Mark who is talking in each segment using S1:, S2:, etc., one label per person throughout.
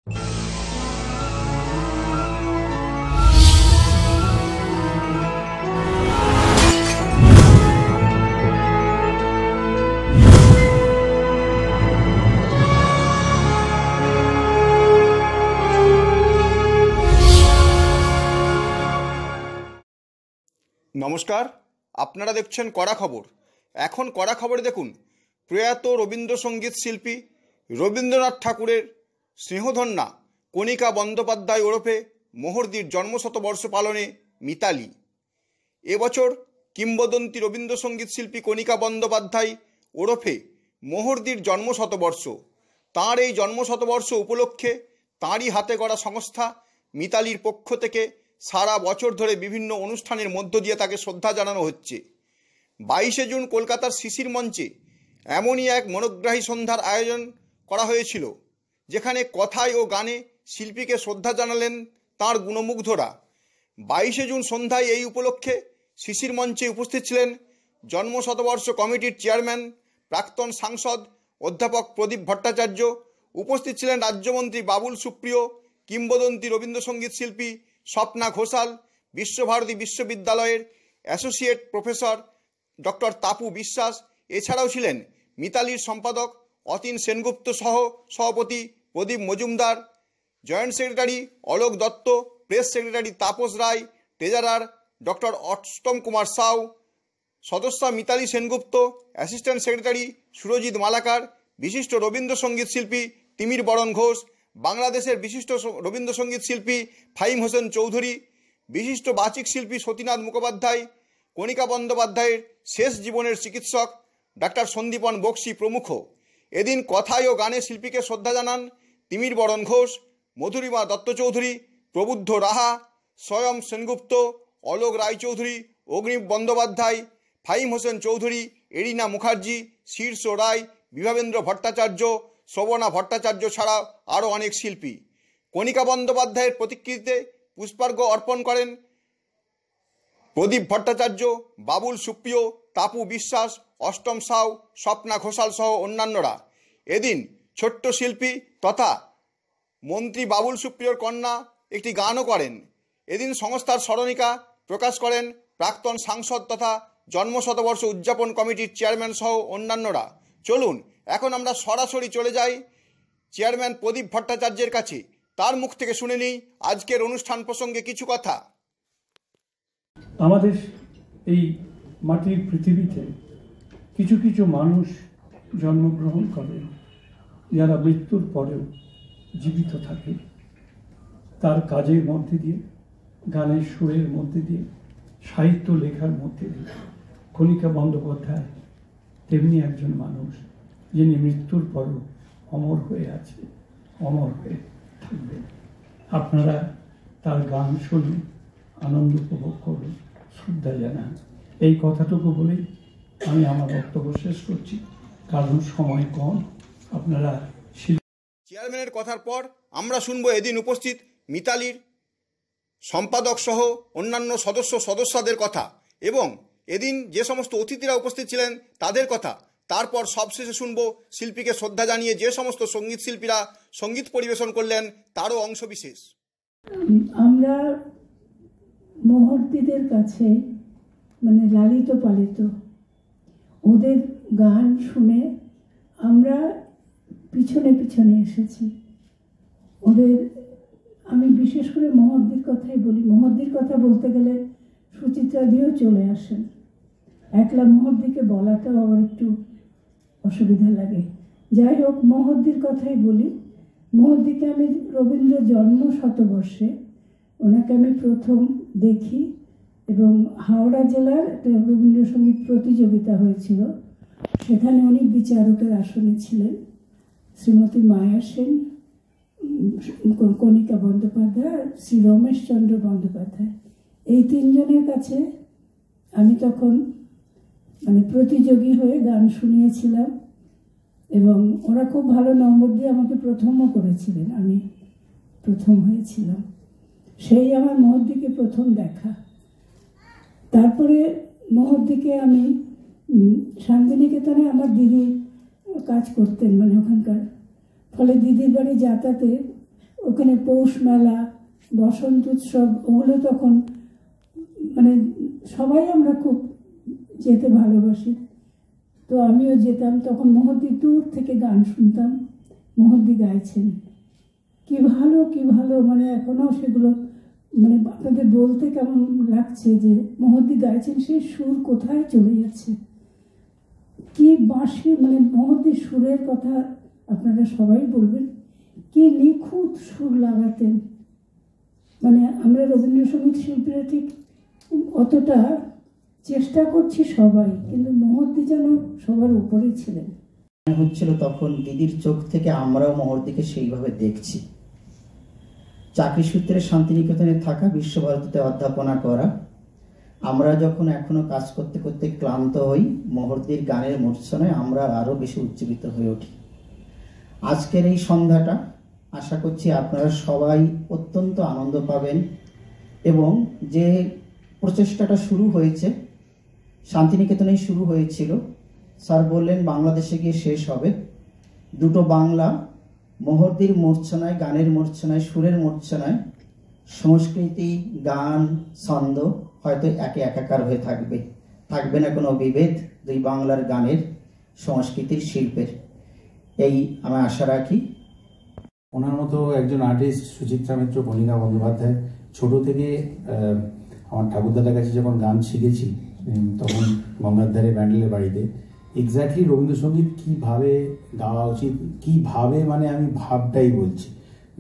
S1: নমস্কার, আপনারা দেখছেন কড়া খবর। এখন কড়া খবরে দেখুন, প্রয়াত রবীন্দ্রসঙ্গীত শিল্পী রবীন্দ্রনাথ ঠাকুরের স্নেহধন্যা কণিকা বন্দ্যোপাধ্যায় ওরফে মোহরদির জন্মশতবর্ষ পালনে মিতালি। এবছর কিংবদন্তি রবীন্দ্রসঙ্গীত শিল্পী কণিকা বন্দ্যোপাধ্যায় ওরফে মোহরদির জন্মশতবর্ষ। তাঁর এই জন্মশতবর্ষ উপলক্ষে তাঁরই হাতে গড়া সংস্থা মিতালির পক্ষ থেকে সারা বছর ধরে বিভিন্ন অনুষ্ঠানের মধ্য দিয়ে তাকে শ্রদ্ধা জানানো হচ্ছে। 22শে জুন কলকাতার শিশির মঞ্চে এমনই এক মনোগ্রাহী সন্ধ্যার আয়োজন করা হয়েছিল, যেখানে কথায় ও গানে শিল্পীকে শ্রদ্ধা জানালেন তাঁর গুণমুগ্ধরা। 22শে জুন সন্ধ্যায় এই উপলক্ষে শিশির মঞ্চে উপস্থিত ছিলেন জন্মশতবর্ষ কমিটির চেয়ারম্যান প্রাক্তন সাংসদ অধ্যাপক প্রদীপ ভট্টাচার্য, উপস্থিত ছিলেন রাজ্যমন্ত্রী বাবুল সুপ্রিয়, কিংবদন্তি রবীন্দ্রসঙ্গীত শিল্পী স্বপ্না ঘোষাল, বিশ্বভারতী বিশ্ববিদ্যালয়ের অ্যাসোসিয়েট প্রফেসর ডক্টর তাপু বিশ্বাস। এছাড়াও ছিলেন মিতালির সম্পাদক অতীন সেনগুপ্ত সহ সভাপতি Pradip Majumdar, joint secretary Alok Dutta, press secretary Tapas Roy, treasurer doctor Ashtam Kumar Shaw, সদস্যা মিতালি সেনগুপ্ত, অ্যাসিস্ট্যান্ট সেক্রেটারি সুরজিৎ মালাকার, বিশিষ্ট রবীন্দ্রসঙ্গীত শিল্পী তিমির বরণ ঘোষ, বাংলাদেশের বিশিষ্ট রবীন্দ্রসঙ্গীত শিল্পী ফাহিম হোসেন চৌধুরী, বিশিষ্ট বাচিক শিল্পী সতীনাথ মুখোপাধ্যায়, কণিকা বন্দ্যোপাধ্যায়ের শেষ জীবনের চিকিৎসক ডাক্তার সন্দীপন বক্সি প্রমুখ। এদিন কথায় ও গানে শিল্পীকে শ্রদ্ধা জানান তিমির বরণ ঘোষ, মধুরিমা দত্ত চৌধুরী, প্রবুদ্ধ রাহা, স্বয়ং সেনগুপ্ত, অলোক রায়চৌধুরী, অগ্নি বন্দ্যোপাধ্যায়, ফাহিম হোসেন চৌধুরী, এরিনা মুখার্জি, শীর্ষ রায়, বিভাবেন্দ্র ভট্টাচার্য, শোভনা ভট্টাচার্য ছাড়াও আরও অনেক শিল্পী। কণিকা বন্দ্যোপাধ্যায়ের প্রতিকৃতিতে পুষ্পার্ঘ্য অর্পণ করেন প্রদীপ ভট্টাচার্য, বাবুল সুপ্রিয়, তাপু বিশ্বাস, অষ্টম সাউ, স্বপ্না ঘোষাল সহ অন্যান্যরা। এদিন ছোট্ট শিল্পী তথা মন্ত্রী বাবুল সুপ্রিয়র কন্যা একটি গানও করেন। এদিন সংস্থার স্মরণিকা প্রকাশ করেন প্রাক্তন সাংসদ তথা জন্মশতবর্ষ উদযাপন কমিটির চেয়ারম্যান সহ অন্যান্যরা। চলুন এখন আমরা সরাসরি চলে যাই চেয়ারম্যান প্রদীপ ভট্টাচার্যের কাছে, তার মুখ থেকে শুনে নিই আজকের অনুষ্ঠান প্রসঙ্গে কিছু কথা।
S2: আমাদের এই মাটির পৃথিবীতে কিছু কিছু মানুষ জন্মগ্রহণ করে যারা মৃত্যুর পরেও জীবিত থাকে, তার কাজের মধ্যে দিয়ে, গানের সুরের মধ্যে দিয়ে, সাহিত্য লেখার মধ্যে দিয়ে। কণিকা বন্দ্যোপাধ্যায় তেমনি একজন মানুষ যিনি মৃত্যুর পরও অমর হয়ে আছে, অমর হয়ে থাকবেন। আপনারা তার গান শুনে আনন্দ উপভোগ করুন, শ্রদ্ধা জানান। এই কথাটুকু বলেই আমি আমার বক্তব্য শেষ করছি, কারণ সময় কম। আপনারা
S1: চেয়ারম্যানের কথার পর আমরা শুনবো এদিন উপস্থিত মিতালির সম্পাদক সহ অন্যান্য সদস্যদের কথা এবং এদিন যে সমস্ত অতিথিরা উপস্থিত ছিলেন তাদের কথা। তারপর সবশেষে শুনবো শিল্পীকে শ্রদ্ধা জানিয়ে যে সমস্ত সঙ্গীত শিল্পীরা সঙ্গীত পরিবেশন করলেন তারও অংশবিশেষ।
S3: আমরা মোহর্দিদের কাছে লালিত পালিত, ওদের গান শুনে আমরা পিছনে পিছনে এসেছি। আমি বিশেষ করে মোহর্দির কথাই বলি। মোহর্দির কথা বলতে গেলে সুচিত্রা দিয়েও চলে আসেন। একলা মোহর্দিকে বলাটাও আবার একটু অসুবিধা লাগে। যাই হোক, মোহর্দির কথাই বলি। মোহর্দিকে আমি রবীন্দ্র জন্ম শতবর্ষে ওনাকে আমি প্রথম দেখি এবং হাওড়া জেলার একটা রবীন্দ্রসঙ্গীত প্রতিযোগিতা হয়েছিল, সেখানে উনি বিচারকের আসনে ছিলেন। শ্রীমতী মায়া সেন, কণিকা বন্দ্যোপাধ্যায়, শ্রী রমেশচন্দ্র বন্দ্যোপাধ্যায়, এই তিনজনের কাছে আমি তখন প্রতিযোগী হয়ে গান শুনিয়েছিলাম এবং ওরা খুব ভালো নম্বর দিয়ে আমাকে প্রথমও করেছিলেন। আমি প্রথম হয়েছিলাম। সেই আমার মোহর্দিকে প্রথম দেখা। তারপরে মোহর্দিকে আমি শান্তিনিকেতনে আমার দিদি কাজ করতেন ওখানকার, ফলে দিদির বাড়ি যাতায়াতে ওখানে পৌষ মেলা, বসন্ত উৎসব, ওগুলো তখন মানে সবাই আমরা খুব যেতে ভালোবাসি। তো আমিও যেতাম, তখন মহদ্দি দূর থেকে গান শুনতাম, মহদ্দি গাইছেন, কি ভালো কি ভালো, মানে এখনও সেগুলো মানে আপনাদের বলতে কেমন লাগছে যে মহদ্দি গাইছেন, সেই সুর কোথায় চলে যাচ্ছে, কি বাঁশি, মানে মহদ্দির সুরের কথা আপনারা সবাই বলবেন, কি নিখুঁত সুর লাগাতেন। মানে আমরা রবীন্দ্রসঙ্গীত শিল্পীরা ঠিক অতটা চেষ্টা করছি সবাই, কিন্তু মহদ্দি যেন সবার উপরেই ছিলেন।
S4: হচ্ছিল তখন দিদির চোখ থেকে আমরাও মহর্দিকে সেইভাবে দেখছি। চাকরি সূত্রে শান্তিনিকেতনে থাকা, বিশ্বভারতীতে অধ্যাপনা করা, আমরা যখন এখনো কাজ করতে করতে ক্লান্ত হই, মহর্দির গানের মূর্ছনায় আমরা আরো বেশি উজ্জীবিত হয়ে উঠি। আজকের এই সন্ধ্যাটা আশা করছি আপনারা সবাই অত্যন্ত আনন্দ পাবেন, এবং যে প্রচেষ্টাটা শুরু হয়েছে শান্তিনিকেতনেই শুরু হয়েছিল, স্যার বললেন বাংলাদেশে গিয়ে শেষ হবে। দুটো বাংলা মহর্দির মূর্ছনায়, গানের মূর্ছনায়, সুরের মূর্ছনায়, সংস্কৃতি, গান, ছন্দ হয়তো একে একাকার হয়ে থাকবে, থাকবে না কোনো বিভেদ দুই বাংলার গানের, সংস্কৃতির, শিল্পের। এই আমি আশা রাখি।
S5: ওনার মতো একজন আর্টিস্ট সুচিত্রা মিত্র, কণিকা বন্দ্যোপাধ্যায়, ছোট থেকে আমার ঠাকুরদাদার কাছে যখন গান শিখেছি তখন গঙ্গার ধারে ব্যান্ডেলের বাড়িতে, এক্স্যাক্টলি রবীন্দ্রসঙ্গীত কীভাবে গাওয়া উচিত, কীভাবে, মানে আমি ভাবটাই বলছি,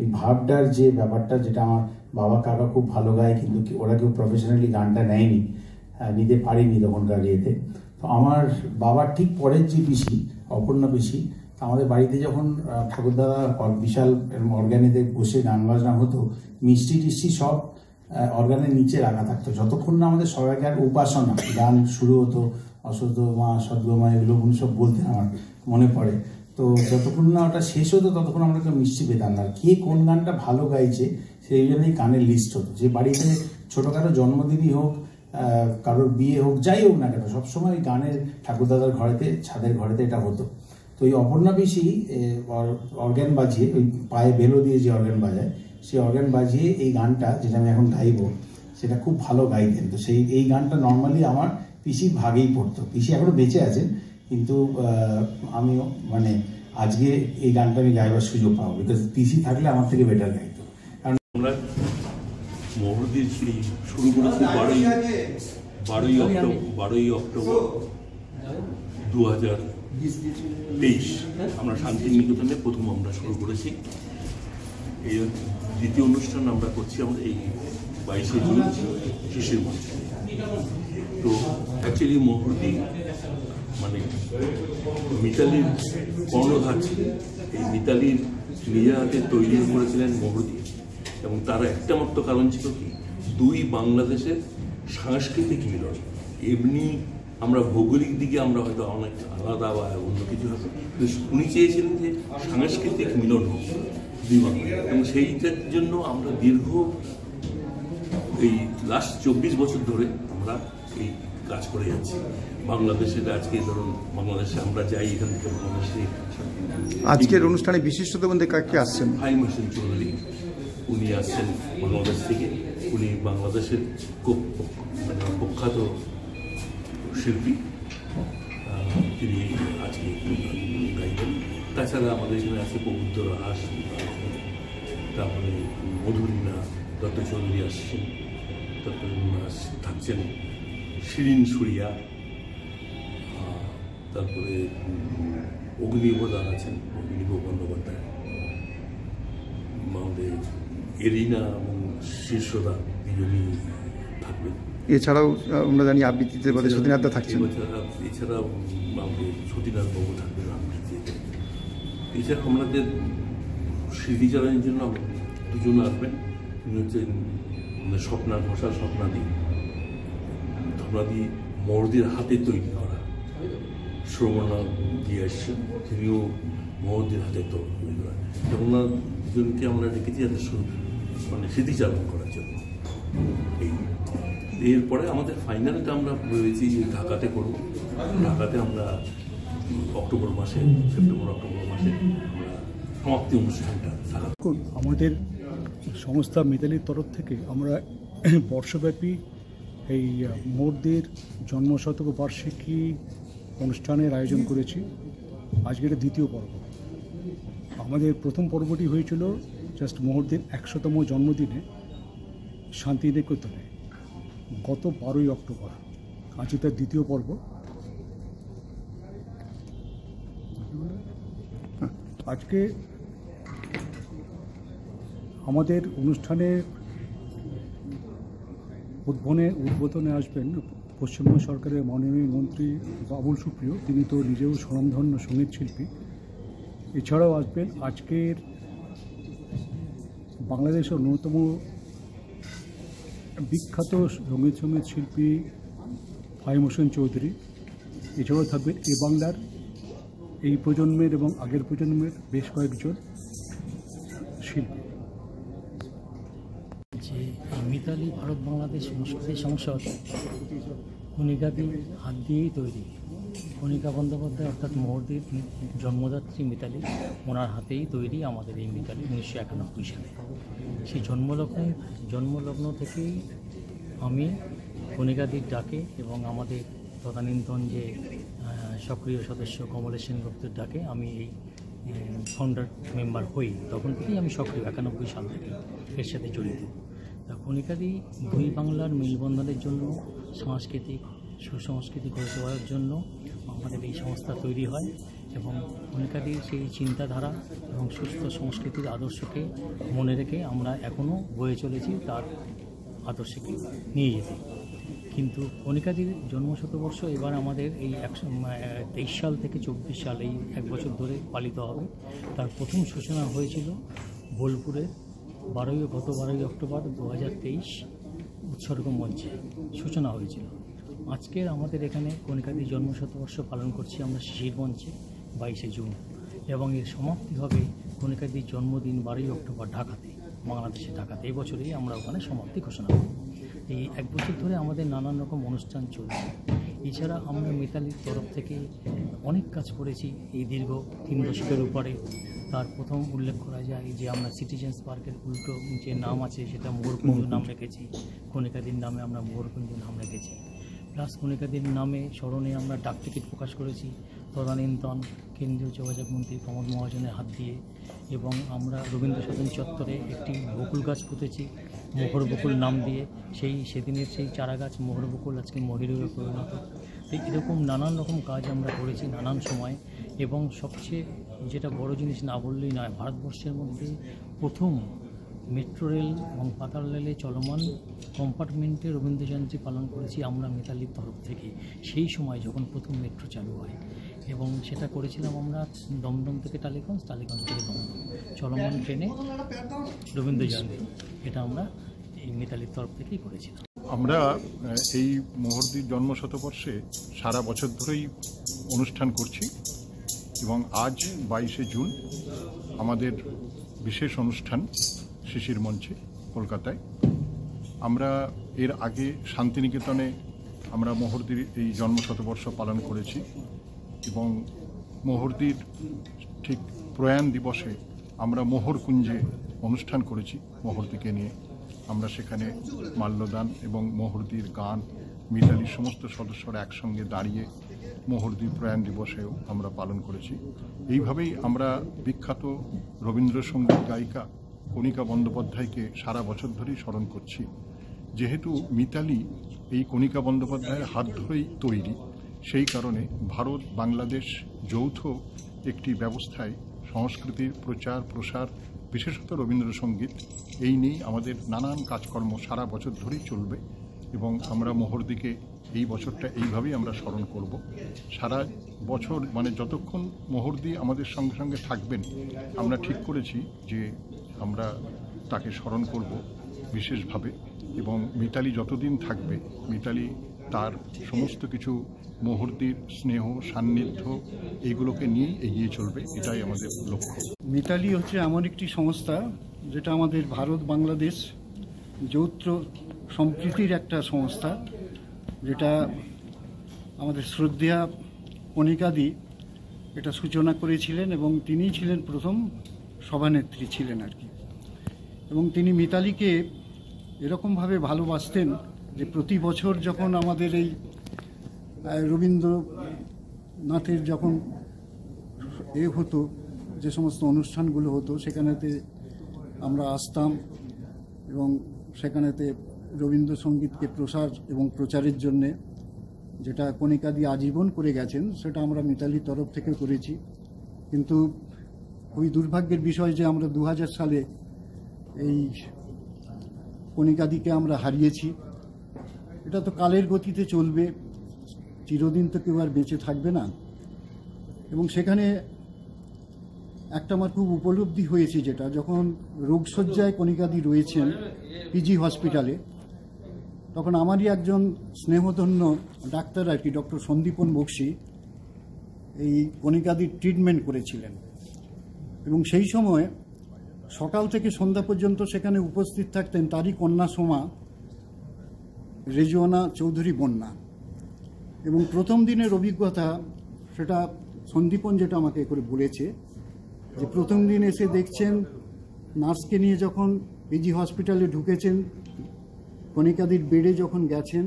S5: এই ভাবটার যে ব্যাপারটা, যেটা আমার বাবা কাকা খুব ভালো গায়, কিন্তু ওরা কেউ প্রফেশনালি গানটা নেয়নি, নিতে পারিনি তখনকার ইয়েতে। তো আমার বাবার ঠিক পরের যে পিসি, অপর্ণা পিসি, আমাদের বাড়িতে যখন ঠাকুরদাদা বিশাল অর্গানেতে বসে গান বাজনা হতো, মিষ্টি টিষ্টি সব অর্গানের নিচে রাখা থাকতো, যতক্ষণ না আমাদের সবাইকার উপাসনা গান শুরু হতো, অসত মা, সদ্গমা, এগুলো উনি সব বলতেন, আমার মনে পড়ে। তো যতক্ষণ না ওটা শেষ হতো ততক্ষণ আমরা কেউ মিষ্টি পেতাম না। কে কোন গানটা ভালো গাইছে সেই জন্যই গানের লিস্ট হতো। যে বাড়িতে ছোটোখাটো জন্মদিনই হোক, কারোর বিয়ে হোক, যাই হোক না কেন, সবসময় গানের ঠাকুরদাদার ঘরেতে, ছাদের ঘরেতে এটা হতো। তো এই অপর্ণা পিসি অর্গান বাজিয়ে, ওই পায়ে বেলো দিয়ে যে অর্গান বাজায়, সেই অর্গান বাজিয়ে এই গানটা, যেটা আমি এখন গাইবো, সেটা খুব ভালো গাইতেন। তো এই গানটা নর্মালি আমার পিসির ভাগেই পড়তো। পিসি এখনো বেঁচে আছেন, কিন্তু আমিও মানে আজকে এই গানটা আমি গাইবার সুযোগ পাবো, বিকজ পিসি থাকলে আমার থেকে বেটার গাইতো। কারণ
S6: আমরা মহর্দির শুরু করেছি 12ই অক্টোবর 2023 আমরা শান্তিনিকেতনে প্রথম আমরা শুরু করেছি। এই দ্বিতীয় অনুষ্ঠান আমরা করছি আমরা এই 22শে জুন শিশির মঞ্চে। তো অ্যাকচুয়ালি মহর্দি মানে মিতালির কর্ণধার ছিলেন। এই মিতালির নিজের হাতে তৈরি করেছিলেন মহর্দি, এবং তার একটা মাত্র কারণ ছিল কি, দুই বাংলাদেশের সাংস্কৃতিক মিলন। এমনি আমরা ভৌগোলিক দিকে আমরা হয়তো অনেক আলাদা বা অন্য কিছু হবে, উনি চেয়েছিলেন যে সাংস্কৃতিক মিলন হোক দুই বাংলা, এবং সেইটার জন্য আমরা দীর্ঘ এই লাস্ট 24 বছর ধরে আমরা এই কাজ করে যাচ্ছি। বাংলাদেশের আজকে ধরুন বাংলাদেশে আমরা যাই, এখান থেকে বাংলাদেশে
S1: আজকের অনুষ্ঠানে বিশিষ্টতা বলতে কাকে আসছেন?
S6: ফাহিম হোসেন চৌধুরী, উনি আসছেন বাংলাদেশ থেকে। উনি বাংলাদেশের খুব মানে প্রখ্যাত শিল্পী, তিনি আজকে গাইবেন। তাছাড়া আমাদের এখানে আছে প্রবুদ্ধ রাস, তারপরে মধুরিনা দত্ত চৌধুরী আসছেন, তারপরে থাকছেন শিরিন সুরিয়া, তারপরে অগ্নিপ্রদান আছেন, অগ্নিব বন্দ্যোপাধ্যায়, আমাদের এরিনা এবং শীর্ষদা দুজনই থাকবেন।
S1: এছাড়াও আমরা জানি আবৃত্তিতে সতীনাথদা থাকছেন।
S6: এছাড়াও আমাদের সতীনাথ বাবু থাকবেন আবৃত্তিতে। এছাড়া আমাদের স্মৃতিচারণের জন্য দুজন আসবেন। তিনি হচ্ছেন স্বপ্না ঘোষাল, স্বপ্নাদি মহর্দির হাতে তৈরি করা। শ্রমণা দিয়ে আসছেন, তিনিও মহর্দির হাতে তৈরি করা, এবং ওনার দুজনকে আমরা রেখেছি যাতে মানে স্মৃতিচারণ করার জন্য। এরপরে আমাদের ফাইনালটা আমরা ভেবেছি যে ঢাকাতে করব। ঢাকাতে আমরা অক্টোবর মাসে, সেপ্টেম্বর অক্টোবর মাসে আমরা সমাপ্তি অনুষ্ঠানটা ঢাকা।
S7: আমাদের সংস্থা মিতালির তরফ থেকে আমরা বর্ষব্যাপী এই মোহরদির জন্মশতক বার্ষিকী অনুষ্ঠানের আয়োজন করেছি। আজকের দ্বিতীয় পর্ব। আমাদের প্রথম পর্বটি হয়েছিল জাস্ট মোহরদির 100তম জন্মদিনে শান্তিনিকেতনে গত 12ই অক্টোবর। আজ তার দ্বিতীয় পর্ব। আজকে আমাদের অনুষ্ঠানের উদ্বোধনে আসবেন পশ্চিমবঙ্গ সরকারের মাননীয় মন্ত্রী বাবুল সুপ্রিয়। তিনি তো নিজেও স্বনামধন্য সঙ্গীত শিল্পী। এছাড়াও আসবেন আজকের বাংলাদেশের অন্যতম বিখ্যাত সঙ্গীত শিল্পী ফাহিম হোসেন চৌধুরী। এছাড়াও থাকবেন এ বাংলার এই প্রজন্মের এবং আগের প্রজন্মের বেশ কয়েকজন শিল্পী।
S8: যে মিতালি ভারত বাংলাদেশ সংস্কৃতি সংসদ কণিকাদি হাত দিয়েই তৈরি। কণিকা বন্দ্যোপাধ্যায় অর্থাৎ মোহরদির জন্মদাত্রী মিতালি, ওনার হাতেই তৈরি আমাদের এই মিতালি 1991 সালে। সেই জন্মলগ্ন থেকেই আমি কণিকাদির ডাকে এবং আমাদের তদানীন্তন যে সক্রিয় সদস্য কমলেশ সেনগুপ্তের ডাকে আমি এই ফাউন্ডার মেম্বার হই। তখন থেকেই আমি সক্রিয় 91 সাল থেকে এর সাথে জড়িত। তা কণিকাদি দুই বাংলার মেলবন্ধনের জন্য সুসংস্কৃতি গড়ে তোলার জন্য আমাদের এই সংস্থা তৈরি হয় এবং কণিকাদির সেই চিন্তাধারা এবং সুস্থ সংস্কৃতির আদর্শকে মনে রেখে আমরা এখনও বয়ে চলেছি তার আদর্শকে নিয়ে যেতে। কিন্তু কণিকাদির জন্মশতবর্ষ এবার আমাদের এই 23 সাল থেকে 24 সাল এই 1 বছর ধরে পালিত হবে। তার প্রথম সূচনা হয়েছিল বোলপুরের গত 12ই অক্টোবর 2023 উৎসর্গ মঞ্চে সূচনা হয়েছিল। আজকের আমাদের এখানে কণিকাদির জন্মশতবর্ষ পালন করছি আমরা শিশির মঞ্চে 22শে জুন, এবং এর সমাপ্তি হবে কণিকাদির জন্মদিন 12ই অক্টোবর ঢাকাতে, বাংলাদেশে ঢাকাতে। এই বছরেই আমরা ওখানে সমাপ্তি ঘোষণা করব। এই 1 বছর ধরে আমাদের নানান রকম অনুষ্ঠান চলছে। এছাড়া আমরা মিতালির তরফ থেকে অনেক কাজ করেছি এই দীর্ঘ 3 দশকের উপরে। তার প্রথম উল্লেখ করা যায় যে আমরা সিটিজেন্স পার্কের উল্টো যে নাম আছে সেটা মোহরকুঞ্জ নাম রেখেছি, কণিকাদির নামে আমরা মোহরকুঞ্জ নাম রেখেছি। প্লাস কণিকাদির নামে স্মরণে আমরা ডাক টিকিট প্রকাশ করেছি তদানীন্তন কেন্দ্রীয় যোগাযোগ মন্ত্রী প্রমোদ মহাজনের হাত দিয়ে, এবং আমরা রবীন্দ্র সদন চত্বরে একটি বকুল গাছ পুঁতেছি মোহর বকুল নাম দিয়ে। সেদিনের সেই চারা গাছ মোহর বকুল আজকে মহিরুহে পরিণত। এরকম নানান রকম কাজ আমরা করেছি নানান সময়। এবং সবচেয়ে যেটা বড় জিনিস না বললেই নয়, ভারতবর্ষের মধ্যে প্রথম মেট্রো রেল এবং পাতাল রেলে চলমান কম্পার্টমেন্টে রবীন্দ্র জয়ন্তী পালন করেছি আমরা মিতালির তরফ থেকে, সেই সময় যখন প্রথম মেট্রো চালু হয়। এবং সেটা করেছিলাম আমরা দমদম থেকে টালিগঞ্জ থেকে দমদম চলমান ট্রেনে রবীন্দ্র জয়ন্তী, এটা আমরা এই মিতালির তরফ থেকেই করেছিলাম।
S9: আমরা এই মোহরদির জন্মশতবর্ষে সারা বছর ধরেই অনুষ্ঠান করছি এবং আজ 22শে জুন আমাদের বিশেষ অনুষ্ঠান শিশির মঞ্চে কলকাতায়। আমরা এর আগে শান্তিনিকেতনে আমরা মোহরদির এই জন্মশতবর্ষ পালন করেছি এবং মোহরদির ঠিক প্রয়াণ দিবসে আমরা মোহরকুঞ্জে অনুষ্ঠান করেছি মোহরদিকে নিয়ে। আমরা সেখানে মাল্যদান এবং মোহরদির গান, মিতালির সমস্ত সদস্যরা একসঙ্গে দাঁড়িয়ে মোহরদির প্রয়াণ দিবসেও আমরা পালন করেছি। এইভাবেই আমরা বিখ্যাত রবীন্দ্রসঙ্গীত গায়িকা কণিকা বন্দ্যোপাধ্যায়কে সারা বছর ধরেই স্মরণ করছি। যেহেতু মিতালি এই কণিকা বন্দ্যোপাধ্যায়ের হাত ধরেই তৈরি, সেই কারণে ভারত বাংলাদেশ যৌথ একটি ব্যবস্থায় সংস্কৃতির প্রচার প্রসার, বিশেষত রবীন্দ্রসঙ্গীত, এই নিয়েই আমাদের নানান কাজকর্ম সারা বছর ধরেই চলবে এবং আমরা মোহরদিকে এই বছরটা এইভাবেই আমরা স্মরণ করব। সারা বছর মানে যতক্ষণ মোহরদি আমাদের সঙ্গে সঙ্গে থাকবেন, আমরা ঠিক করেছি যে আমরা তাকে স্মরণ করব বিশেষভাবে। এবং মিতালি যতদিন থাকবে, মিতালি তার সমস্ত কিছু মোহরদির স্নেহ সান্নিধ্য এইগুলোকে নিয়েই এগিয়ে চলবে, এটাই আমাদের লক্ষ্য।
S2: মিতালি হচ্ছে এমন একটি সংস্থা যেটা আমাদের ভারত বাংলাদেশ যৌথ সম্প্রীতির একটা সংস্থা, যেটা আমাদের শ্রদ্ধেয়া কণিকাদি এটা সূচনা করেছিলেন এবং তিনিই ছিলেন প্রথম সভানেত্রী ছিলেন আর কি।
S10: এবং তিনি মিতালিকে এরকমভাবে ভালোবাসতেন যে প্রতি বছর যখন আমাদের এই রবীন্দ্রনাথের যখন হতো, যে সমস্ত অনুষ্ঠানগুলো হতো, সেখানেতে আমরা আসতাম এবং সেখানেতে রবীন্দ্রসঙ্গীতকে প্রসার এবং প্রচারের জন্যে যেটা কণিকাদি আজীবন করে গেছেন, সেটা আমরা মিতালির তরফ থেকে করেছি। কিন্তু খুবই দুর্ভাগ্যের বিষয় যে আমরা 2000 সালে এই কণিকাদিকে আমরা হারিয়েছি। এটা তো কালের গতিতে চলবে, চিরদিন তো কেউ আর বেঁচে থাকবে না। এবং সেখানে একটা আমার খুব উপলব্ধি হয়েছে, যেটা যখন রোগশয্যায় কণিকাদি রয়েছেন পিজি হসপিটালে, তখন আমারই একজন স্নেহধন্য ডাক্তার আর কি, ডক্টর সন্দীপন বক্সি, এই কণিকাদির ট্রিটমেন্ট করেছিলেন। এবং সেই সময় সকাল থেকে সন্ধ্যা পর্যন্ত সেখানে উপস্থিত থাকতেন তারই কন্যা সোমা, রেজওয়ানা চৌধুরী বন্যা। এবং প্রথম দিনের অভিজ্ঞতা, সেটা সন্দীপন যেটা আমাকে করে বলেছে, যে প্রথম দিন এসে দেখছেন নার্সকে নিয়ে যখন পিজি হসপিটালে ঢুকেছেন, কণিকাদির বেডে যখন গেছেন,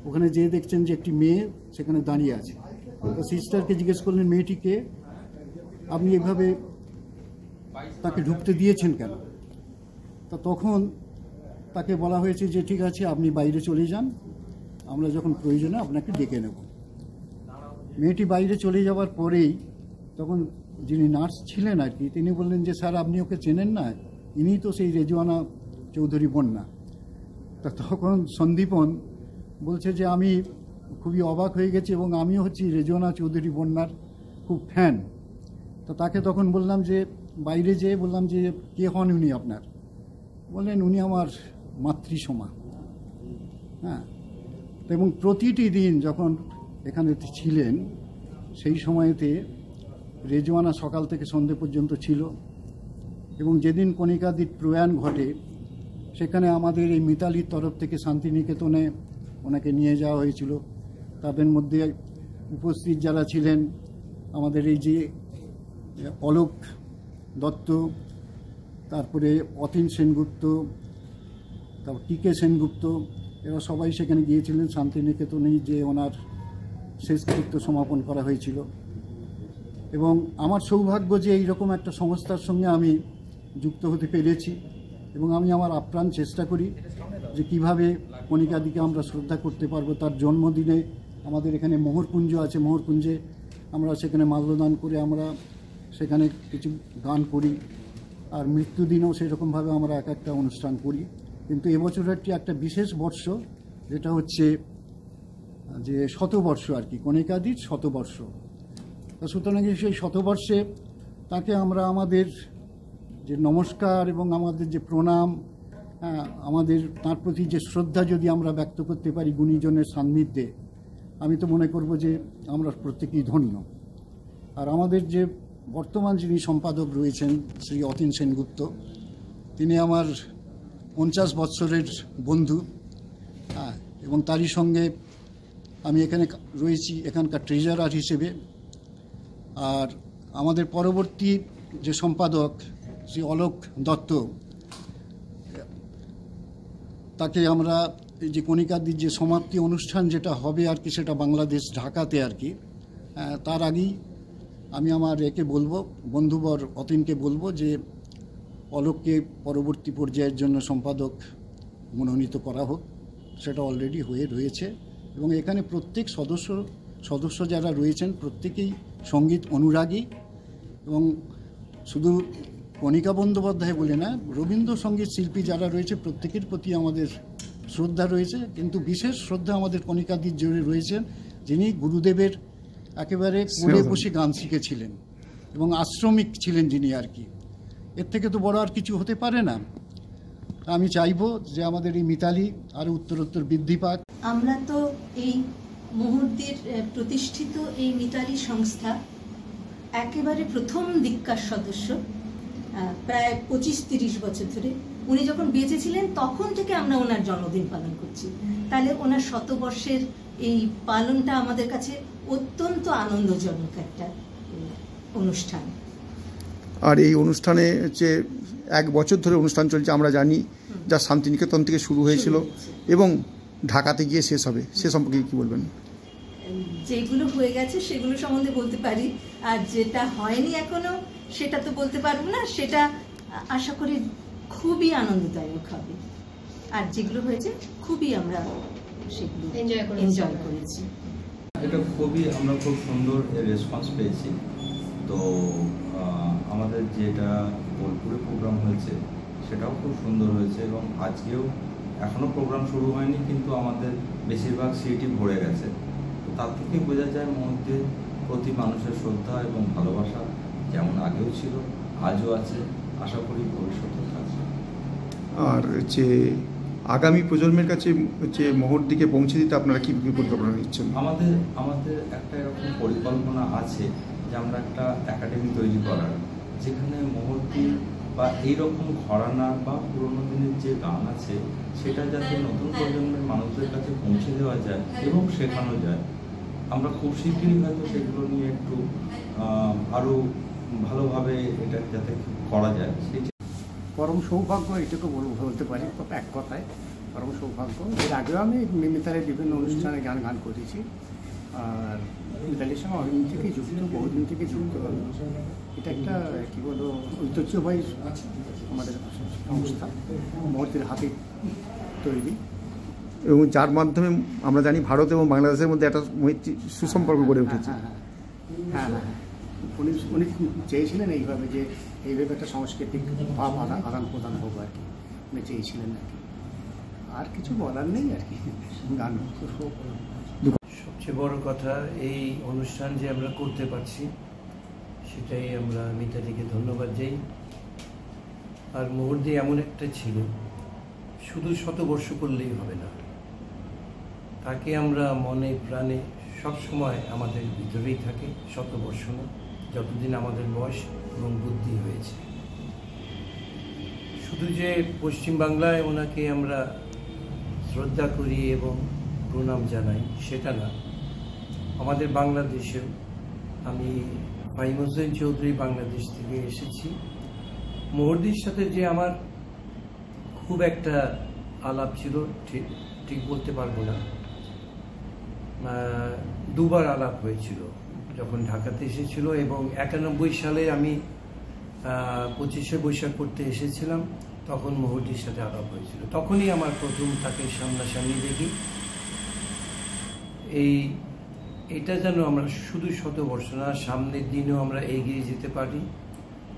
S10: ওখানে যেয়ে দেখছেন যে একটি মেয়ে সেখানে দাঁড়িয়ে আছে। তো সিস্টারকে জিজ্ঞেস করলেন, মেয়েটিকে আপনি এভাবে তাকে ঢুকতে দিয়েছেন কেন? তা তখন তাকে বলা হয়েছে যে ঠিক আছে, আপনি বাইরে চলে যান, আমরা যখন প্রয়োজনে আপনাকে ডেকে নেব। মেয়েটি বাইরে চলে যাওয়ার পরেই তখন যিনি নার্স ছিলেন আর কি, তিনি বললেন যে স্যার আপনি ওকে চেনেন না, ইনিই তো সেই রেজওয়ানা চৌধুরী বন্যা। তা তখন সন্দীপন বলছে যে আমি খুবই অবাক হয়ে গেছি এবং আমিও হচ্ছি রেজওয়ানা চৌধুরী বন্যার খুব ফ্যান। তো তাকে তখন বললাম যে, বাইরে যেয়ে বললাম যে কে হন উনি আপনার? বললেন উনি আমার মাতৃসমা। হ্যাঁ, এবং প্রতিটি দিন যখন এখানে ছিলেন, সেই সময়েতে রেজওয়ানা সকাল থেকে সন্ধ্যে পর্যন্ত ছিল। এবং যেদিন কণিকাদির প্রয়াণ ঘটে, সেখানে আমাদের এই মিতালির তরফ থেকে শান্তিনিকেতনে ওনাকে নিয়ে যাওয়া হয়েছিল। তাদের মধ্যে উপস্থিত যারা ছিলেন, আমাদের এই যে অলোক দত্ত, তারপরে অতীন সেনগুপ্ত, তারপর টিকে সেনগুপ্ত, এরা সবাই সেখানে গিয়েছিলেন শান্তিনিকেতনেই, যে ওনার শেষকৃত্য সমাপন করা হয়েছিল। এবং আমার সৌভাগ্য যে এইরকম একটা সংস্থার সঙ্গে আমি যুক্ত হতে পেরেছি, এবং আমি আমার আপ্রাণ চেষ্টা করি যে কিভাবে কণিকাদিকে আমরা শ্রদ্ধা করতে পারবো। তার জন্মদিনে আমাদের এখানে মোহরকুঞ্জ আছে, মোহরকুঞ্জে আমরা সেখানে মাল্যদান করে আমরা সেখানে কিছু গান করি। আর মৃত্যুদিনেও সেরকমভাবে আমরা এক একটা অনুষ্ঠান করি। কিন্তু এবছরেরটি একটা বিশেষ বর্ষ, যেটা হচ্ছে যে শতবর্ষ আর কি, কণিকাদির শতবর্ষ। তা সুতরাং সেই শতবর্ষে তাকে আমরা আমাদের যে নমস্কার এবং আমাদের যে প্রণাম, আমাদের তার প্রতি যে শ্রদ্ধা যদি আমরা ব্যক্ত করতে পারি গুণীজনের সান্নিধ্যে, আমি তো মনে করব যে আমরা প্রত্যেকেই ধন্য। আর আমাদের যে বর্তমান যিনি সম্পাদক রয়েছেন শ্রী অতীন সেনগুপ্ত, তিনি আমার 50 বৎসরের বন্ধু, এবং তারই সঙ্গে আমি এখানে রয়েছি এখানকার ট্রেজারার হিসেবে। আর আমাদের পরবর্তী যে সম্পাদক শ্রী অলোক দত্ত, তাকে আমরা এই যে কণিকাদির যে সমাপ্তি অনুষ্ঠান যেটা হবে আর কি, সেটা বাংলাদেশ ঢাকাতে আর কি, তার আগেই আমি আমার একে বলবো, বন্ধুবর অতীনকে বলবো যে অলোককে পরবর্তী পর্যায়ের জন্য সম্পাদক মনোনীত করা হোক। সেটা অলরেডি হয়ে রয়েছে। এবং এখানে প্রত্যেক সদস্য যারা রয়েছেন প্রত্যেকেই সঙ্গীত অনুরাগী, এবং শুধু কণিকা বন্দ্যোপাধ্যায় বলে না, রবীন্দ্রসঙ্গীত শিল্পী যারা রয়েছে প্রত্যেকের প্রতি আমাদের শ্রদ্ধা রয়েছে। কিন্তু বিশেষ শ্রদ্ধা আমাদের কণিকাদির জোরে রয়েছেন, যিনি গুরুদেবের একেবারে কোলে বসে গান শিখেছিলেন এবং আশ্রমিক ছিলেন যিনি আর কি। এর থেকে তো বড় আর কিছু হতে পারে না। আমি চাইবো যে আমাদের এই মিতালি আরও উত্তরোত্তর বৃদ্ধি পাক।
S11: আমরা তো এই মুহূর্তের প্রতিষ্ঠিত এই মিতালি সংস্থা একেবারে প্রথম দিককার সদস্য, প্রায় 25-30 বছর ধরে। উনি যখন বেঁচে ছিলেন তখন থেকে আমরা ওনার জন্মদিন পালন করছি। তাহলে ওনার শতবর্ষের এই পালনটা আমাদের কাছে অত্যন্ত আনন্দজনক একটা অনুষ্ঠান।
S1: আর এই অনুষ্ঠানে হচ্ছে 1 বছর ধরে অনুষ্ঠান চলছে আমরা জানি, যা শান্তিনিকেতন থেকে শুরু হয়েছিল এবং ঢাকাতে গিয়ে শেষ হবে, সে সম্পর্কে কী বলবেন?
S11: যেগুলো হয়ে গেছে সেগুলো সম্বন্ধে বলতে পারি, আর যেটা হয়নি এখনো সেটা তো বলতে পারবো না। সেটা আশা করি খুবই আনন্দদায়ক হবে, আর যেগুলো হয়েছে খুবই আমরা সেগুলো এনজয় করেছি।
S12: এটা আমরা খুব সুন্দর রেসপন্স পেয়েছি। তো আমাদের যেটা বোলপুরে প্রোগ্রাম হয়েছে সেটাও খুব সুন্দর হয়েছে, এবং আজকেও এখনও প্রোগ্রাম শুরু হয়নি, কিন্তু আমাদের বেশিরভাগ সিটই ভরে গেছে। তো তার থেকে বোঝা যায় মধ্যে প্রতি মানুষের শ্রদ্ধা এবং ভালোবাসা যেমন আগেও ছিল, আজও আছে, আশা করি ভবিষ্যতেও থাকবে।
S1: আর হচ্ছে আগামী প্রজন্মের কাছে হচ্ছে মহর্দিকে পৌঁছে দিতে আপনারা কী পরিকল্পনা নিচ্ছেন?
S12: আমাদের একটা এরকম পরিকল্পনা আছে যে আমরা একটা একাডেমি তৈরি করার, যেখানে মহর্দি বা এইরকম ঘরানা বা পুরোনো দিনের যে গান আছে সেটা যাতে নতুন প্রজন্মের মানুষদের কাছে পৌঁছে দেওয়া যায় এবং শেখানো যায়। আমরা খুব শীঘ্রই হয়তো সেগুলো নিয়ে একটু আরও ভালোভাবে এটা যাতে করা যায়।
S13: পরম সৌভাগ্য এটুকু বলতে পারি এক কথায়, পরম সৌভাগ্য। এর আগেও আমি মিতালির বিভিন্ন অনুষ্ঠানে গান করেছি, আর মিতালির সঙ্গে অনেকদিন থেকে যুক্ত, বহুদিন থেকে যুক্ত। এটা একটা কী বলবো ঐতিহ্যবাহী আমাদের সংস্থা, মহর্দির হাতে তৈরি,
S1: এবং যার মাধ্যমে আমরা জানি ভারত এবং বাংলাদেশের মধ্যে একটা সুসম্পর্ক গড়ে উঠেছে।
S13: হ্যাঁ, উনি চেয়েছিলেন এইভাবে, যে এইভাবে একটা সাংস্কৃতিক ভাব আদান প্রদান হোক আর কি, উনি চেয়েছিলেন আর কি। আর কিছু বলার নেই আর কি, গান
S14: সবচেয়ে বড় কথা এই অনুষ্ঠান যে আমরা করতে পারছি সেটাই আমরা মিতালিকে ধন্যবাদ যাই। আর মহর্দি এমন একটা ছিল, শুধু শতবর্ষ করলেই হবে না, তাকে আমরা মনে প্রাণে সবসময় আমাদের ভিতরেই থাকে, শতবর্ষ না, যতদিন আমাদের বয়স এবং বুদ্ধি হয়েছে। শুধু যে পশ্চিমবাংলায় ওনাকে আমরা শ্রদ্ধা করি এবং প্রণাম জানাই সেটা না, আমাদের বাংলাদেশেও, আমি ফাহিম হোসেন চৌধুরী বাংলাদেশ থেকে এসেছি। মহর্দির সাথে যে আমার খুব একটা আলাপ ছিল ঠিক বলতে পারবো না, 2বার আলাপ হয়েছিল যখন ঢাকাতে এসেছিল, এবং 91 সালে আমি 25শে বৈশাখ করতে এসেছিলাম, তখন মহর্দির সাথে আলাপ হয়েছিল। তখনই আমার প্রথম তাকে সামনাসামনি দেখি। এটা যেন আমরা শুধু শতবর্ষ না, সামনের দিনেও আমরা এগিয়ে যেতে পারি,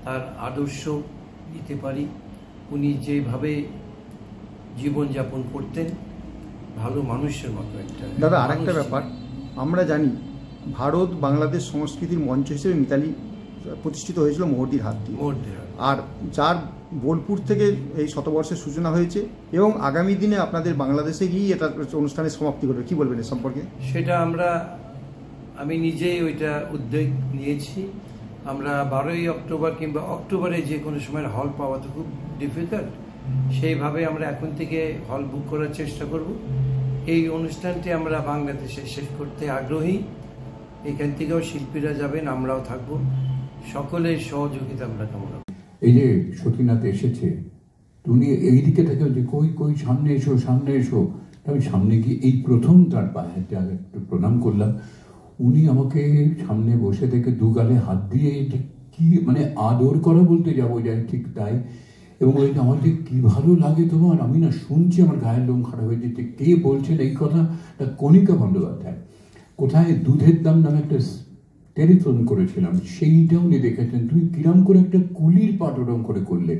S14: তার আদর্শ দিতে পারি। উনি যেভাবে জীবনযাপন করতেন, ভালো মানুষের মতো একটা।
S1: দাদা, আরেকটা ব্যাপার, আমরা জানি ভারত বাংলাদেশ সংস্কৃতির মঞ্চ হিসেবে মিতালি প্রতিষ্ঠিত হয়েছিল মহর্দির হাত দিয়ে, আর যার বোলপুর থেকে এই শতবর্ষের সূচনা হয়েছে, এবং আগামী দিনে আপনাদের বাংলাদেশে গিয়ে এটা অনুষ্ঠানের সমাপ্তি করবে। কি বলবেন এ সম্পর্কে?
S14: সেটা আমি নিজেই ওইটা উদ্যোগ নিয়েছি। আমরা 12ই অক্টোবর কিংবা অক্টোবরে যে কোনো সময় হল পাওয়া তো খুব ডিফিকাল্ট, সেইভাবে আমরা এখন থেকে হল বুক করার চেষ্টা করব। এই অনুষ্ঠানটি আমরা বাংলাদেশে শেষ করতে আগ্রহী। এখান থেকেও শিল্পীরা যাবেন, আমরাও থাকব, সকলের সহযোগিতা আমরা কামনা।
S15: এই যে সতীনাথ এসেছে, উনি এইদিকে থেকে যে কই সামনে এসো সামনে এসো, আমি সামনে গিয়ে এই প্রথম তার পায়ে একটু প্রণাম করলাম। উনি আমাকে সামনে বসে থেকে 2 গালে হাত দিয়ে কি মানে আদর করা বলতে যাবো যাই, ঠিক তাই। এবং ওই আমার যে কী ভালো লাগে তোমার, আমি না শুনছি আমার গায়ের লোম খারাপ হয়ে যেতে। কে বলছেন এই কথা? কণিকা বন্দ্যোপাধ্যায়। কোথায় দুধের দাম নামে একটা টেলিফোন করেছিলাম, সেইটা উনি দেখেছেন। তুমি কিরম করে একটা কুলির পাঠ ওরম করে করলে।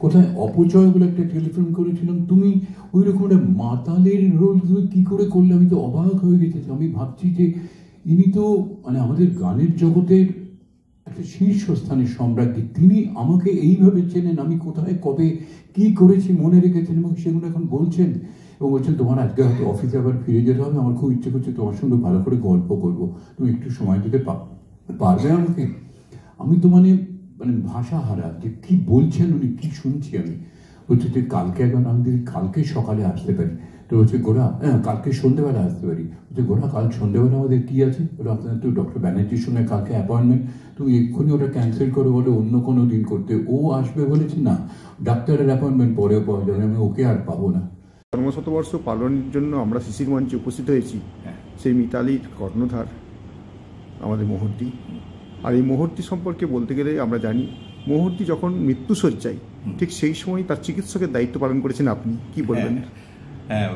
S15: কোথায় অপচয় বলে একটা টেলিফোন করেছিলাম, তুমি ওই রকম একটা মাতালের রোল তুমি কী করে করলে। আমি তো অবাক হয়ে গেছি। আমি ভাবছি যে ইনি তো মানে আমাদের গানের জগতের একটা শীর্ষস্থানের সম্রাজ্ঞী। তিনি আমাকে এইভাবে চেনেন, আমি কোথায় কবে কি করেছি মনে রেখেছেন, এবং সেগুলো এখন বলছেন। এবং বলছেন তোমার আজকে হয়তো অফিসে আবার ফিরে যেতে হবে, আমার খুব ইচ্ছে করছে তোমার সঙ্গে ভালো করে গল্প করবো, তুমি একটু সময় দিতে পারবে আমাকে। আমি তো মানে ভাষা হারা যে কি বলছেন উনি, কি শুনছি আমি। বলছে যে কালকে একবার আমি কালকে সকালে আসতে পারি। তো হচ্ছে গোড়া, হ্যাঁ কালকে সন্ধ্যেবেলা আসতে পারি। বলছে গোড়া কাল সন্ধ্যেবেলা আমাদের কি আছে? বলো আপনার তো ডক্টর ব্যানার্জির সঙ্গে কালকে অ্যাপয়েন্টমেন্ট, তুমি এক্ষুনি ওটা ক্যান্সেল করো, বলে অন্য কোনো দিন করতে। ও আসবে বলেছে, না ডাক্তারের অ্যাপয়েন্টমেন্ট পরে পাওয়া যাবে, আমি ওকে আর পাবো না।
S16: জন্মশতবর্ষ পালনের জন্য আমরা শিশির মঞ্চে উপস্থিত হয়েছি। সেই মিতালির কর্ণধার আমাদের মোহর্দি। আর এই মোহর্দি সম্পর্কে বলতে গেলে আমরা জানি মোহর্দি যখন মৃত্যুশয্যায় ঠিক সেই সময় তার চিকিৎসকের দায়িত্ব পালন করেছেন আপনি, কি বলবেন?
S6: হ্যাঁ,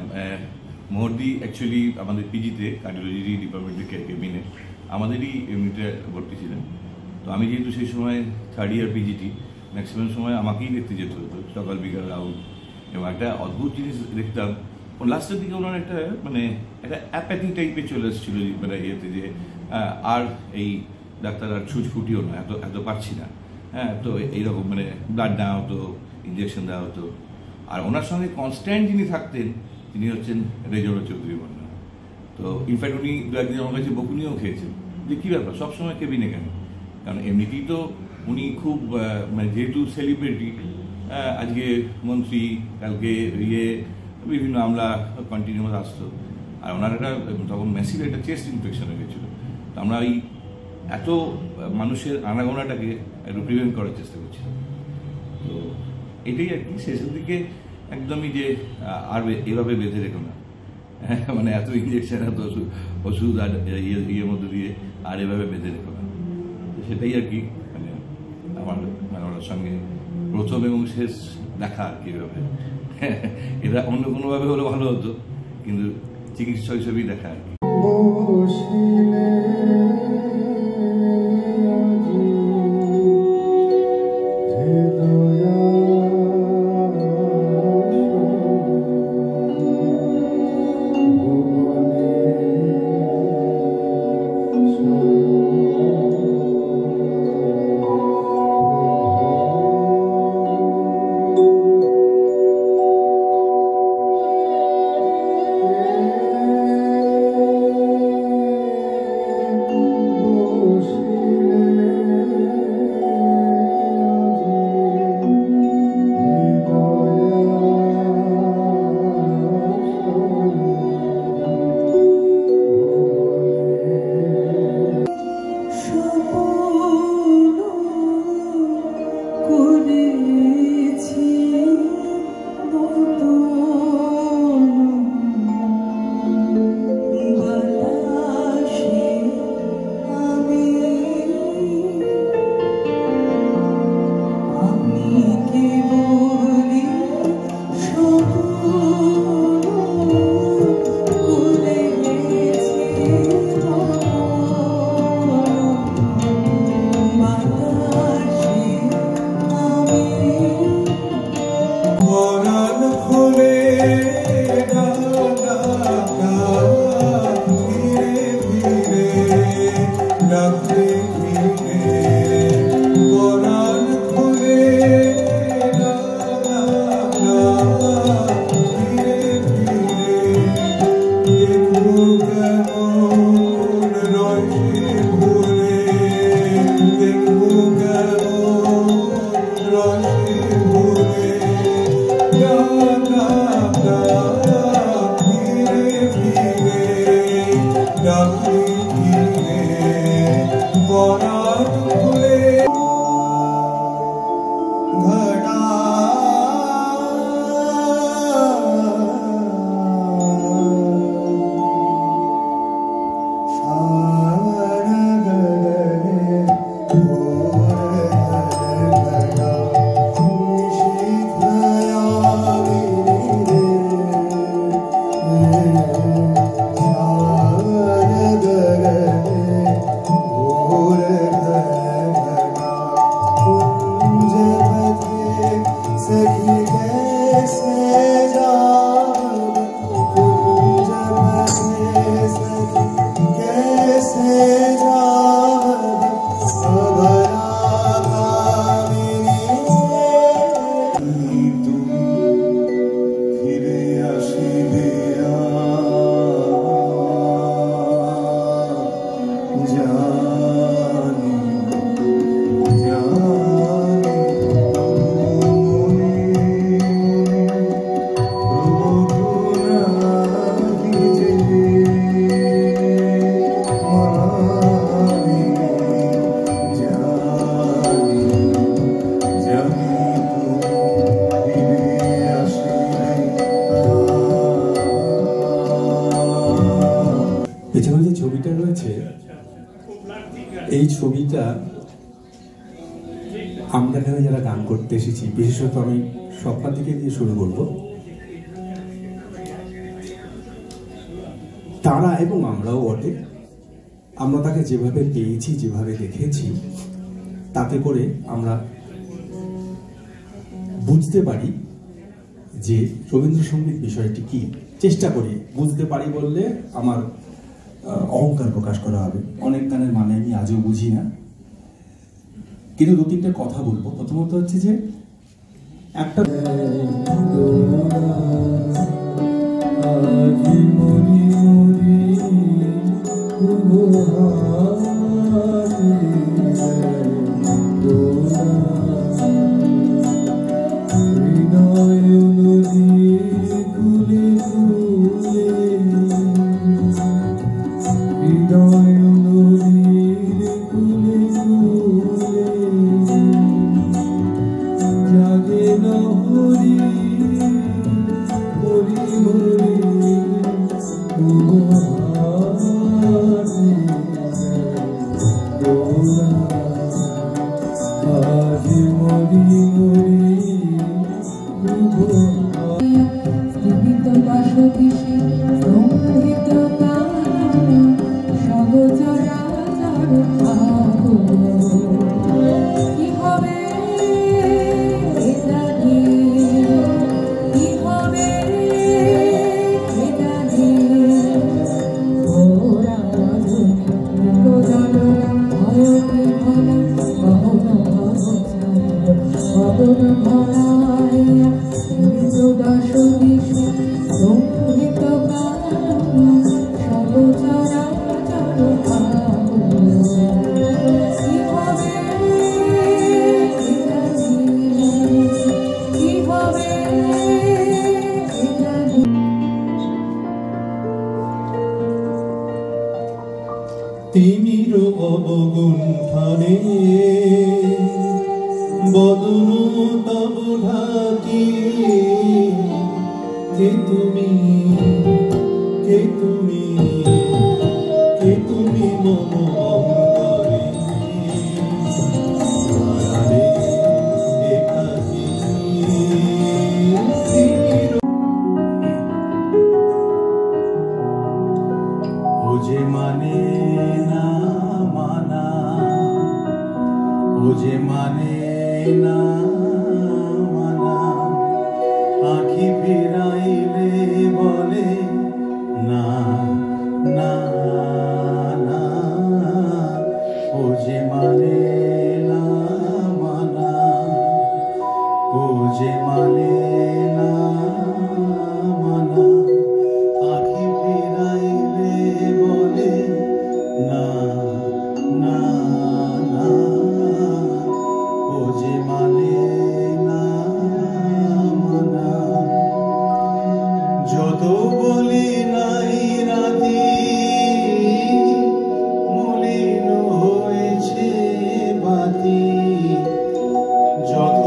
S6: মোহর্দি অ্যাকচুয়ালি আমাদের পিজিতে কার্ডিওলজি ডিপার্টমেন্টের কেবিনে আমাদেরই ইউনিটে ভর্তি ছিলেন। তো আমি যেহেতু সেই সময় 3rd ইয়ার পিজিটি, ম্যাক্সিমাম সময় আমাকেই দেখতে যেতে হতো, সকাল বিকাল রাউন্ড। এবং একটা অদ্ভুত জিনিস দেখতাম, লাস্টের দিকে ওনার একটা একটা অ্যাপ্যাথি টাইপের চলে এসেছিল, মানে ইয়েতে যে আর এই ডাক্তার আর ছুঁচ ফুটিও না, এত পারছি না। হ্যাঁ, তো এইরকম মানে ব্লাড দেওয়া হতো, ইঞ্জেকশন দেওয়া হতো। আর ওনার সঙ্গে কনস্ট্যান্ট যিনি থাকতেন তিনি হচ্ছেন রেজর চৌধুরী বন্যা। তো ইনফ্যাক্ট উনি দু একদিন আমার কাছে বকুনিও খেয়েছেন যে কী ব্যাপার সবসময় কেবিনে কেন? কারণ এমনিতেই তো উনি খুব মানে যেহেতু সেলিব্রিটি, আজকে মন্ত্রী, কালকে বিভিন্ন আমলা কন্টিনিউয়াস আসতো। আর ওনার একটা তখন ম্যাসিভ একটা চেস্ট ইনফেকশন হয়ে গেছিলো। তো আমরা এই এত মানুষের আনাগোনাটাকে একটু প্রিভেন্ট করার চেষ্টা করছিলাম। তো এটাই আর কি, শেষের দিকে একদমই যে আর এভাবে বেঁধে রেখো না, মানে এত ইঞ্জেকশন, এত ওষুধ আর ইয়ের মধ্যে দিয়ে আর এভাবে বেঁধে রেখো না। সেটাই আর কি মানে আমার ওনার সঙ্গে প্রথম এবং শেষ দেখা আর কি। এভাবে এটা অন্য কোনোভাবে হলে ভালো হতো, কিন্তু চিকিৎসা হিসেবেই দেখা আর কি।
S17: Shidhayami এই ছবিটা আমরা এখানে যারা গান করতে এসেছি, বিশেষত আমি স্বপ্না থেকে দিয়ে শুরু করব, তারা এবং আমরাও বটে, আমরা তাকে যেভাবে পেয়েছি, যেভাবে দেখেছি, তাতে করে আমরা বুঝতে পারি যে রবীন্দ্রসঙ্গীত বিষয়টি কি। চেষ্টা করি বুঝতে পারি বললে আমার অহংকার প্রকাশ করা হবে। অনেক গানের মানে আমি আজও বুঝি না, কিন্তু দু তিনটে কথা বলবো। প্রথমত হচ্ছে যে একটা
S18: তিমির অবগুণ্ঠনে বদন তব ঢাকি, কে তুমি, কে তুমি, কে তুমি মম অন্তরে ধারারে একাকী। ও যে মানে না মানা, ও যে মানে না মানা, আঁখি ফিরাইলে বলে না না না, ও যে মানে না মানা, ও যে মানে না মানা, আঁখি ফিরাইলে বলে না না না, ও যে মানে না মানা। যত বলি নাই রাতি, মলিন হয়েছে বাতি, যত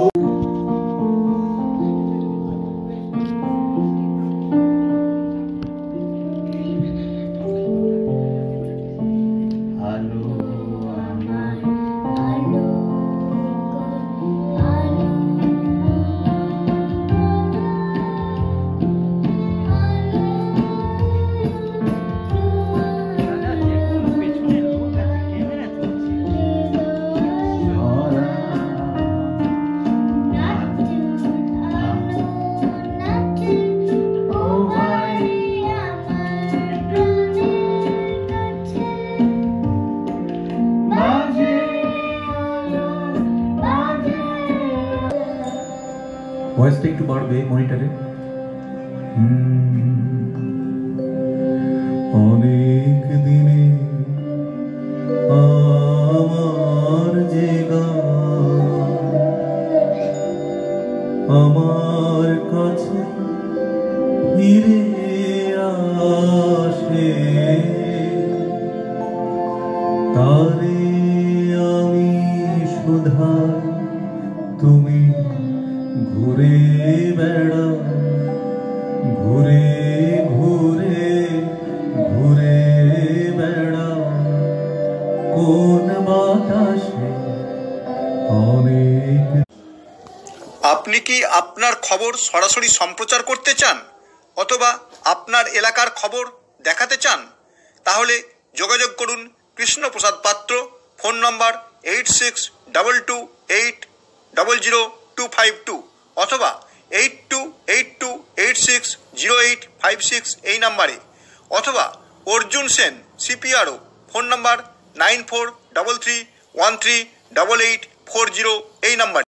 S19: ভয়েসটা একটু বাড়বে মনিটরে।
S18: অনেক দিনে আমার যে গান আমার কাছে ফিরে আসে, তারে আমি শুধাই তুমি ঘুরে বেড়াও, ঘুরে ঘুরে ঘুরে বেড়াও কোন অনেক।
S1: আপনি কি আপনার খবর সরাসরি সম্প্রচার করতে চান অথবা আপনার এলাকার খবর দেখাতে চান? তাহলে যোগাযোগ করুন কৃষ্ণপ্রসাদ পাত্র, ফোন নম্বর 8622800252 অথবা 8282860856 এই নাম্বারে, অথবা অর্জুন সেন CPRO, ফোন নম্বর 9433138840 এই নাম্বারে।